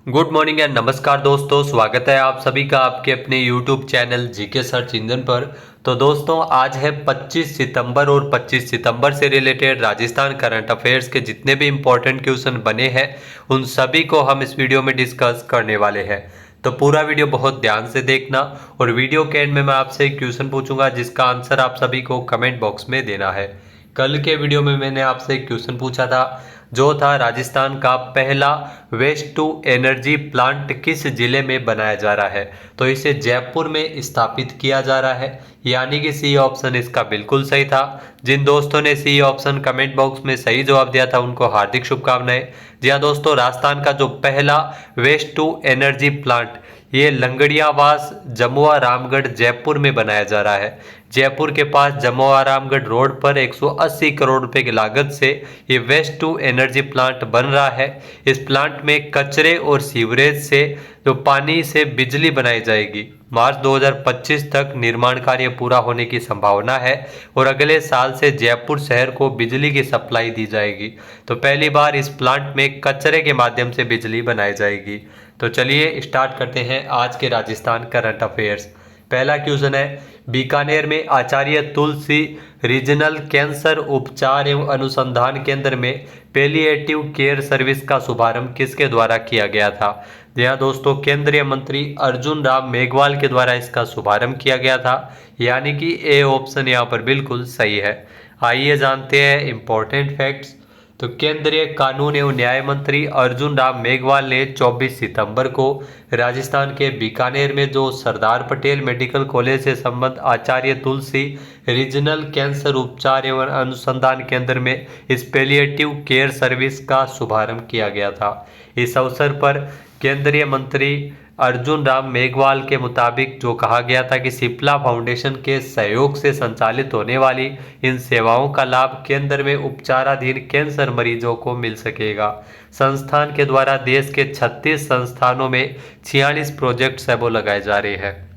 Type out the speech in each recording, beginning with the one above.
Good morning and नमस्कार दोस्तों, स्वागत है आप सभी का आपके अपने YouTube channel GK search engine पर। तो दोस्तों आज है 25 सितंबर और 25 सितंबर से रिलेटेड राजस्थान करंट अफेयर्स के जितने भी इम्पोर्टेंट क्वेश्चन बने हैं उन सभी को हम इस वीडियो में डिस्कस करने वाले हैं। तो पूरा वीडियो बहुत ध्यान से देखना और वीडियो के एंड में मैं आपसे एक क्वेश्चन पूछूंगा जिसका आंसर आप सभी को कमेंट बॉक्स में देना है। कल के वीडियो में मैंने आपसे एक क्वेश्चन पूछा था जो था राजस्थान का पहला वेस्ट टू एनर्जी प्लांट किस जिले में बनाया जा रहा है। तो इसे जयपुर में स्थापित किया जा रहा है, यानी कि सी ऑप्शन इसका बिल्कुल सही था। जिन दोस्तों ने सी ऑप्शन कमेंट बॉक्स में सही जवाब दिया था उनको हार्दिक शुभकामनाएं। जी हाँ दोस्तों, राजस्थान का जो पहला वेस्ट टू एनर्जी प्लांट ये लंगड़ियावास जमुआ रामगढ़ जयपुर में बनाया जा रहा है। जयपुर के पास जमुआ रामगढ़ रोड पर 180 करोड़ रुपए की लागत से ये वेस्ट टू एनर्जी प्लांट बन रहा है। इस प्लांट में कचरे और सीवरेज से जो पानी से बिजली बनाई जाएगी। मार्च 2025 तक निर्माण कार्य पूरा होने की संभावना है और अगले साल से जयपुर शहर को बिजली की सप्लाई दी जाएगी। तो पहली बार इस प्लांट में कचरे के माध्यम से बिजली बनाई जाएगी। तो चलिए स्टार्ट करते हैं आज के राजस्थान करंट अफेयर्स। पहला क्वेश्चन है, बीकानेर में आचार्य तुलसी रीजनल कैंसर उपचार एवं अनुसंधान केंद्र में पेलिएटिव केयर सर्विस का शुभारंभ किसके द्वारा किया गया था। जी हाँ दोस्तों, केंद्रीय मंत्री अर्जुन राम मेघवाल के द्वारा इसका शुभारंभ किया गया था, यानी कि ए ऑप्शन यहाँ पर बिल्कुल सही है। आइए जानते हैं इंपॉर्टेंट फैक्ट्स। तो केंद्रीय कानून एवं न्याय मंत्री अर्जुन राम मेघवाल ने 24 सितंबर को राजस्थान के बीकानेर में जो सरदार पटेल मेडिकल कॉलेज से संबद्ध आचार्य तुलसी रीजनल कैंसर उपचार एवं अनुसंधान केंद्र में इस पेलिएटिव केयर सर्विस का शुभारंभ किया गया था। इस अवसर पर केंद्रीय मंत्री अर्जुन राम मेघवाल के मुताबिक जो कहा गया था कि सिप्ला फाउंडेशन के सहयोग से संचालित होने वाली इन सेवाओं का लाभ केंद्र में उपचाराधीन कैंसर मरीजों को मिल सकेगा। संस्थान के द्वारा देश के 36 संस्थानों में 46 प्रोजेक्ट्स है वो लगाए जा रहे हैं।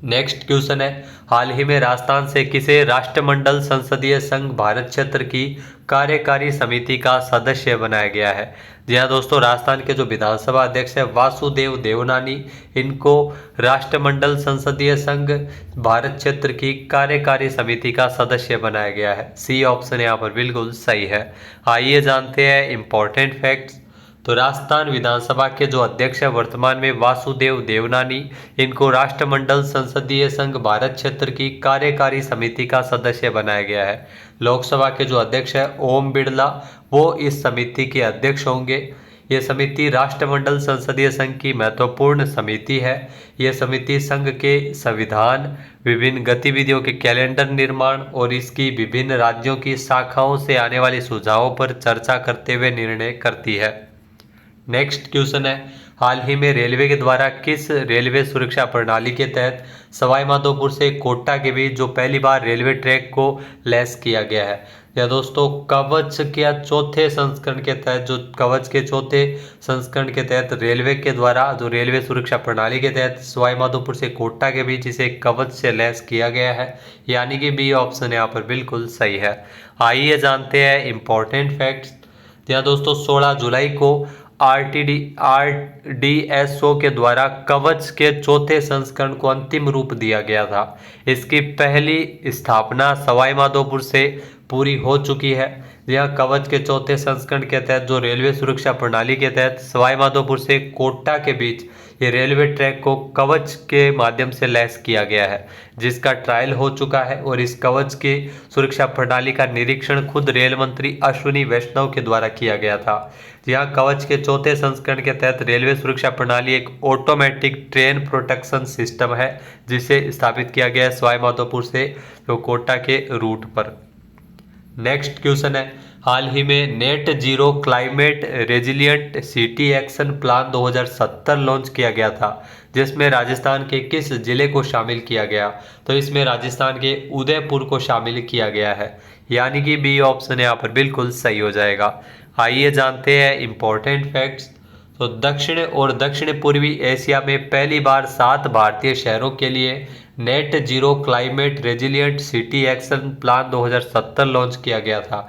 नेक्स्ट क्वेश्चन है, हाल ही में राजस्थान से किसे राष्ट्रमंडल संसदीय संघ भारत क्षेत्र की कार्यकारी समिति का सदस्य बनाया गया है। जी हाँ दोस्तों, राजस्थान के जो विधानसभा अध्यक्ष है वासुदेव देवनानी, इनको राष्ट्रमंडल संसदीय संघ भारत क्षेत्र की कार्यकारी समिति का सदस्य बनाया गया है। सी ऑप्शन यहाँ पर बिल्कुल सही है। आइए जानते हैं इंपॉर्टेंट फैक्ट्स। तो राजस्थान विधानसभा के जो अध्यक्ष है वर्तमान में वासुदेव देवनानी, इनको राष्ट्रमंडल संसदीय संघ भारत क्षेत्र की कार्यकारी समिति का सदस्य बनाया गया है। लोकसभा के जो अध्यक्ष है ओम बिरला, वो इस समिति के अध्यक्ष होंगे। ये समिति राष्ट्रमंडल संसदीय संघ की महत्वपूर्ण समिति है। यह समिति संघ के संविधान, विभिन्न गतिविधियों के कैलेंडर निर्माण और इसकी विभिन्न राज्यों की शाखाओं से आने वाले सुझावों पर चर्चा करते हुए निर्णय करती है। नेक्स्ट क्वेश्चन है, हाल ही में रेलवे के द्वारा किस रेलवे सुरक्षा प्रणाली के तहत सवाई माधोपुर से कोटा के बीच जो पहली बार रेलवे ट्रैक को लैस किया गया है। या दोस्तों, कवच के चौथे संस्करण के तहत, जो कवच के चौथे संस्करण के तहत रेलवे के द्वारा जो रेलवे सुरक्षा प्रणाली के तहत सवाई माधोपुर से कोटा के बीच इसे कवच से लैस किया गया है, यानी कि बी ऑप्शन यहाँ पर बिल्कुल सही है। आइए जानते हैं इंपॉर्टेंट फैक्ट्स। या दोस्तों, 16 जुलाई को आरडीएसओ के द्वारा कवच के चौथे संस्करण को अंतिम रूप दिया गया था। इसकी पहली स्थापना सवाई माधोपुर से पूरी हो चुकी है। यह कवच के चौथे संस्करण के तहत जो रेलवे सुरक्षा प्रणाली के तहत सवाई माधोपुर से कोटा के बीच ये रेलवे ट्रैक को कवच के माध्यम से लैस किया गया है, जिसका ट्रायल हो चुका है। और इस कवच की सुरक्षा प्रणाली का निरीक्षण खुद रेल मंत्री अश्विनी वैष्णव के द्वारा किया गया था। यहाँ कवच के चौथे संस्करण के तहत रेलवे सुरक्षा प्रणाली एक ऑटोमेटिक ट्रेन प्रोटेक्शन सिस्टम है, जिसे स्थापित किया गया है सवाई माधोपुर से तो कोटा के रूट पर। नेक्स्ट क्वेश्चन है, हाल ही में net zero climate resilient city action plan 2070 launch किया गया था, जिसमें राजस्थान के किस जिले को शामिल किया गया। तो इसमें राजस्थान के उदयपुर को शामिल किया गया है, यानी कि बी ऑप्शन यहाँ पर बिल्कुल सही हो जाएगा। आइए जानते हैं इंपॉर्टेंट फैक्ट्स। तो दक्षिण और दक्षिण पूर्वी एशिया में पहली बार 7 भारतीय शहरों के लिए net zero climate resilient city action plan 2070 launch किया गया था,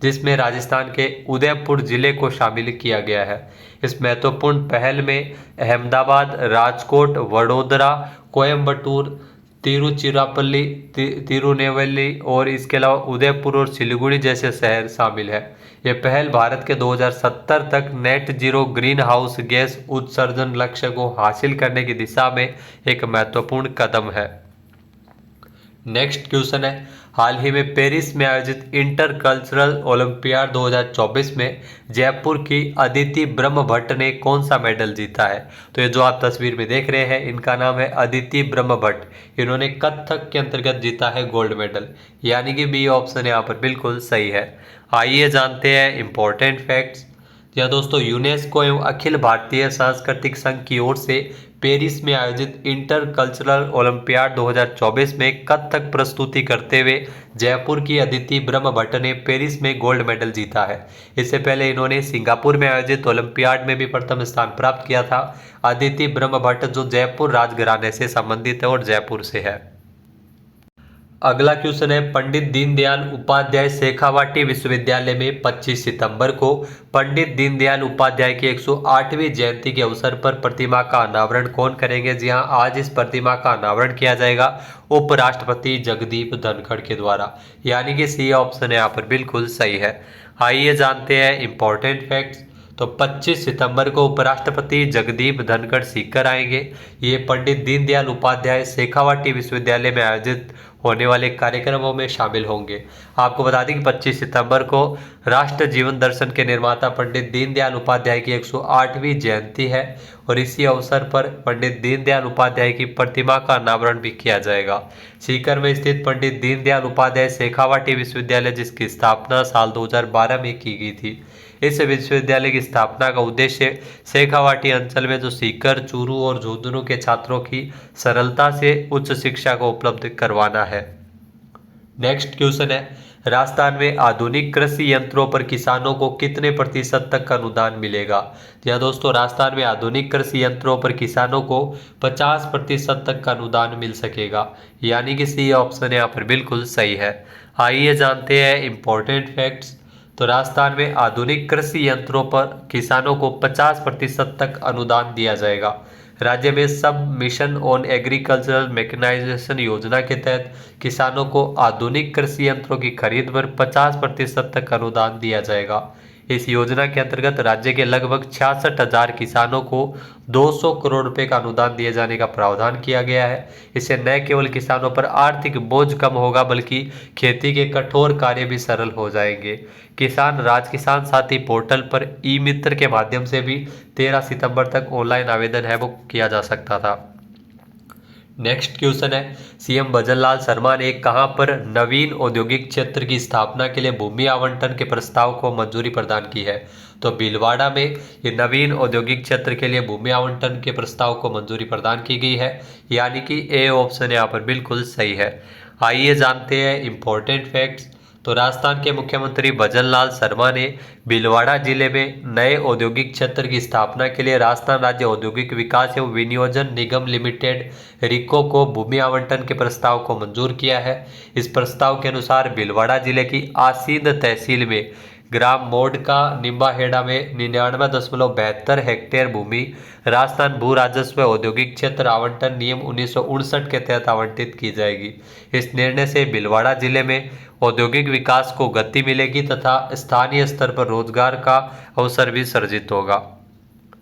जिसमें राजस्थान के उदयपुर जिले को शामिल किया गया है। इस महत्वपूर्ण पहल में अहमदाबाद, राजकोट, वडोदरा, कोयम्बटूर, तिरुचिरापल्ली, तिरुनेलवेली और इसके अलावा उदयपुर और सिलीगुड़ी जैसे शहर शामिल है। यह पहल भारत के 2070 तक net zero green house gas उत्सर्जन लक्ष्य को हासिल करने की दिशा में एक महत्वपूर्ण कदम है। नेक्स्ट क्वेश्चन है, हाल ही में पेरिस में आयोजित इंटर कल्चरल ओलंपियाड 2024 में जयपुर की अदिति ब्रह्म भट्ट ने कौन सा मेडल जीता है? तो ये जो आप तस्वीर में देख रहे हैं, इनका नाम है अदिति ब्रह्म भट्ट। इन्होंने कथक के अंतर्गत जीता है गोल्ड मेडल, यानी कि बी ऑप्शन यहाँ पर बिल्कुल सही है। आइए जानते हैं इंपॉर्टेंट फैक्ट्स। यह दोस्तों यूनेस्को एवं अखिल भारतीय सांस्कृतिक संघ की ओर से पेरिस में आयोजित इंटर कल्चरल ओलंपियाड 2024 में कथक प्रस्तुति करते हुए जयपुर की अदिति ब्रह्म भट्ट ने पेरिस में गोल्ड मेडल जीता है। इससे पहले इन्होंने सिंगापुर में आयोजित ओलंपियाड में भी प्रथम स्थान प्राप्त किया था। अदिति ब्रह्म भट्ट जो जयपुर राजघराने से संबंधित है और जयपुर से है। अगला क्वेश्चन है, पंडित दीनदयाल उपाध्याय शेखावाटी विश्वविद्यालय में 25 सितंबर को पंडित दीनदयाल उपाध्याय की 108वीं जयंती के अवसर पर प्रतिमा का अनावरण कौन करेंगे? जी हां, आज इस प्रतिमा का अनावरण किया जाएगा उपराष्ट्रपति जगदीप धनखड़ के द्वारा, यानी कि सी ऑप्शन यहाँ पर बिल्कुल सही है। आइए जानते हैं इंपॉर्टेंट फैक्ट्स। तो 25 सितंबर को उपराष्ट्रपति जगदीप धनखड़ सीकर आएंगे। ये पंडित दीनदयाल उपाध्याय शेखावाटी विश्वविद्यालय में आयोजित होने वाले कार्यक्रमों में शामिल होंगे। आपको बता दें कि 25 सितंबर को राष्ट्र जीवन दर्शन के निर्माता पंडित दीनदयाल उपाध्याय की 108वीं जयंती है और इसी अवसर पर पंडित दीनदयाल उपाध्याय की प्रतिमा का अनावरण भी किया जाएगा। सीकर में स्थित पंडित दीनदयाल उपाध्याय शेखावाटी विश्वविद्यालय, जिसकी स्थापना साल 2012 में की गई थी। इस विश्वविद्यालय की स्थापना का उद्देश्य शेखावाटी अंचल में जो सीकर, चूरू और झुंझुनू के छात्रों की सरलता से उच्च शिक्षा को उपलब्ध करवाना है। नेक्स्ट क्वेश्चन है, राजस्थान में आधुनिक कृषि यंत्रों पर किसानों को कितने प्रतिशत तक का अनुदान मिलेगा? या दोस्तों, राजस्थान में आधुनिक कृषि यंत्रों पर किसानों को 50% तक का अनुदान मिल सकेगा, यानी कि सी ऑप्शन यहाँ पर बिल्कुल सही है। आइए जानते हैं इंपॉर्टेंट फैक्ट्स। तो राजस्थान में आधुनिक कृषि यंत्रों पर किसानों को 50% तक अनुदान दिया जाएगा। राज्य में सब मिशन ऑन एग्रीकल्चरल मैकेनाइजेशन योजना के तहत किसानों को आधुनिक कृषि यंत्रों की खरीद पर 50% तक अनुदान दिया जाएगा। इस योजना के अंतर्गत राज्य के लगभग 66,000 किसानों को 200 करोड़ रुपए का अनुदान दिए जाने का प्रावधान किया गया है। इससे न केवल किसानों पर आर्थिक बोझ कम होगा, बल्कि खेती के कठोर कार्य भी सरल हो जाएंगे। किसान राज किसान साथी पोर्टल पर ई मित्र के माध्यम से भी 13 सितंबर तक ऑनलाइन आवेदन है वो किया जा सकता था। नेक्स्ट क्वेश्चन है, सीएम भजनलाल शर्मा ने कहां पर नवीन औद्योगिक क्षेत्र की स्थापना के लिए भूमि आवंटन के प्रस्ताव को मंजूरी प्रदान की है? तो भीलवाड़ा में ये नवीन औद्योगिक क्षेत्र के लिए भूमि आवंटन के प्रस्ताव को मंजूरी प्रदान की गई है, यानी कि ए ऑप्शन यहाँ पर बिल्कुल सही है। आइए जानते हैं इंपॉर्टेंट फैक्ट्स। तो राजस्थान के मुख्यमंत्री भजनलाल शर्मा ने भीलवाड़ा जिले में नए औद्योगिक क्षेत्र की स्थापना के लिए राजस्थान राज्य औद्योगिक विकास एवं विनियोजन निगम लिमिटेड रिको को भूमि आवंटन के प्रस्ताव को मंजूर किया है। इस प्रस्ताव के अनुसार भीलवाड़ा जिले की आसींद तहसील में ग्राम मोडका निम्बाहेड़ा में 99.72 हेक्टेयर भूमि राजस्थान भू राजस्व औद्योगिक क्षेत्र आवंटन नियम 1959 के तहत आवंटित की जाएगी। इस निर्णय से भीलवाड़ा जिले में औद्योगिक विकास को गति मिलेगी तथा स्थानीय स्तर पर रोजगार का अवसर भी सृजित होगा।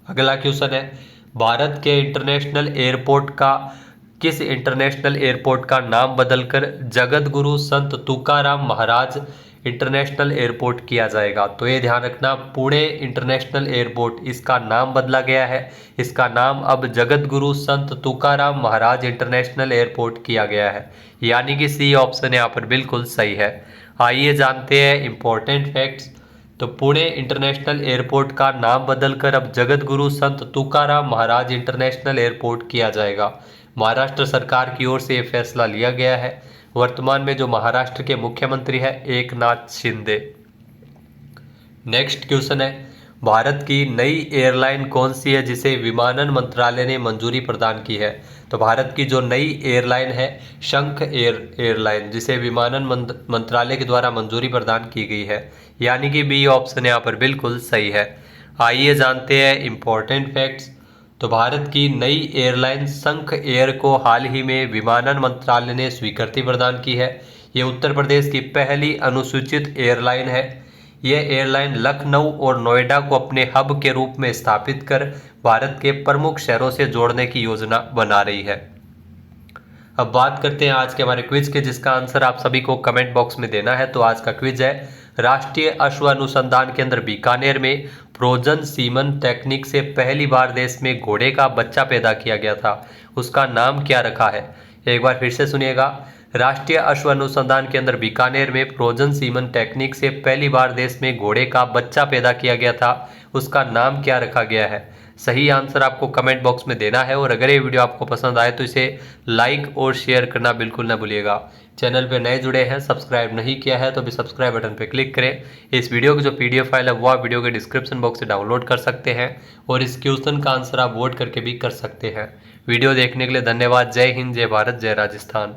अगला क्वेश्चन है, भारत के किस इंटरनेशनल एयरपोर्ट का नाम बदलकर जगत गुरु संत तुकाराम महाराज इंटरनेशनल एयरपोर्ट किया जाएगा? तो ये ध्यान रखना, पुणे इंटरनेशनल एयरपोर्ट इसका नाम बदला गया है। इसका नाम अब जगत गुरु संत तुकाराम महाराज इंटरनेशनल एयरपोर्ट किया गया है, यानी कि सी ऑप्शन यहाँ पर बिल्कुल सही है। आइए जानते हैं इंपॉर्टेंट फैक्ट्स। तो पुणे इंटरनेशनल एयरपोर्ट का नाम बदलकर अब जगत गुरु संत तुकाराम महाराज इंटरनेशनल एयरपोर्ट किया जाएगा। महाराष्ट्र सरकार की ओर से यह फैसला लिया गया है। वर्तमान में जो महाराष्ट्र के मुख्यमंत्री है एकनाथ शिंदे। नेक्स्ट क्वेश्चन है, भारत की नई एयरलाइन कौन सी है जिसे विमानन मंत्रालय ने मंजूरी प्रदान की है? तो भारत की जो नई एयरलाइन है शंख एयरलाइन, जिसे विमानन मंत्रालय के द्वारा मंजूरी प्रदान की गई है, यानी कि बी ऑप्शन यहाँ पर बिल्कुल सही है। आइए जानते हैं इम्पोर्टेंट फैक्ट्स। तो भारत की नई एयरलाइन संख एयर को हाल ही में विमानन मंत्रालय ने स्वीकृति प्रदान की है। ये उत्तर प्रदेश की पहली अनुसूचित एयरलाइन है। यह एयरलाइन लखनऊ और नोएडा को अपने हब के रूप में स्थापित कर भारत के प्रमुख शहरों से जोड़ने की योजना बना रही है। अब बात करते हैं आज के हमारे क्विज के, जिसका आंसर आप सभी को कमेंट बॉक्स में देना है। तो आज का क्विज है, राष्ट्रीय अश्व अनुसंधान केंद्र बीकानेर में फ्रोजन सीमन टेक्निक से पहली बार देश में घोड़े का बच्चा पैदा किया गया था, उसका नाम क्या रखा है। एक बार फिर से सुनिएगा, राष्ट्रीय अश्व अनुसंधान केंद्र बीकानेर में फ्रोजन सीमन टेक्निक से पहली बार देश में घोड़े का बच्चा पैदा किया गया था, उसका नाम क्या रखा गया है। सही आंसर आपको कमेंट बॉक्स में देना है। और अगर ये वीडियो आपको पसंद आए तो इसे लाइक और शेयर करना बिल्कुल ना भूलिएगा। चैनल पे नए जुड़े हैं, सब्सक्राइब नहीं किया है तो भी सब्सक्राइब बटन पे क्लिक करें। इस वीडियो की जो पीडीएफ फाइल है वो आप वीडियो के डिस्क्रिप्शन बॉक्स से डाउनलोड कर सकते हैं और इस क्वेश्चन का आंसर आप वोट करके भी कर सकते हैं। वीडियो देखने के लिए धन्यवाद। जय हिंद, जय भारत, जय राजस्थान।